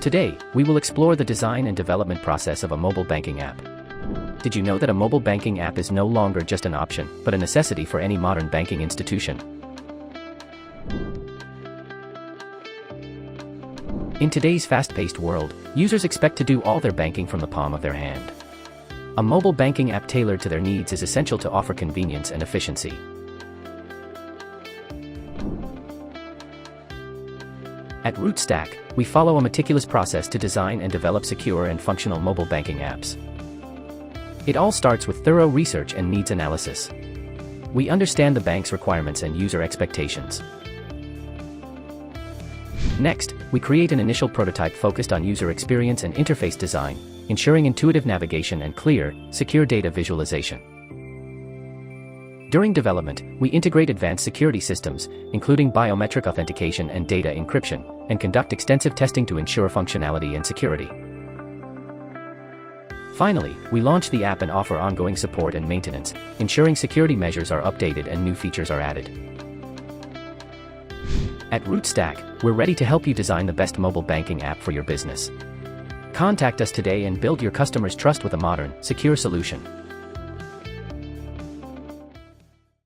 Today, we will explore the design and development process of a mobile banking app. Did you know that a mobile banking app is no longer just an option, but a necessity for any modern banking institution? In today's fast-paced world, users expect to do all their banking from the palm of their hand. A mobile banking app tailored to their needs is essential to offer convenience and efficiency. At Rootstack, we follow a meticulous process to design and develop secure and functional mobile banking apps. It all starts with thorough research and needs analysis. We understand the bank's requirements and user expectations. Next, we create an initial prototype focused on user experience and interface design, ensuring intuitive navigation and clear, secure data visualization. During development, we integrate advanced security systems, including biometric authentication and data encryption, and conduct extensive testing to ensure functionality and security. Finally, we launch the app and offer ongoing support and maintenance, ensuring security measures are updated and new features are added. At Rootstack, we're ready to help you design the best mobile banking app for your business. Contact us today and build your customers' trust with a modern, secure solution.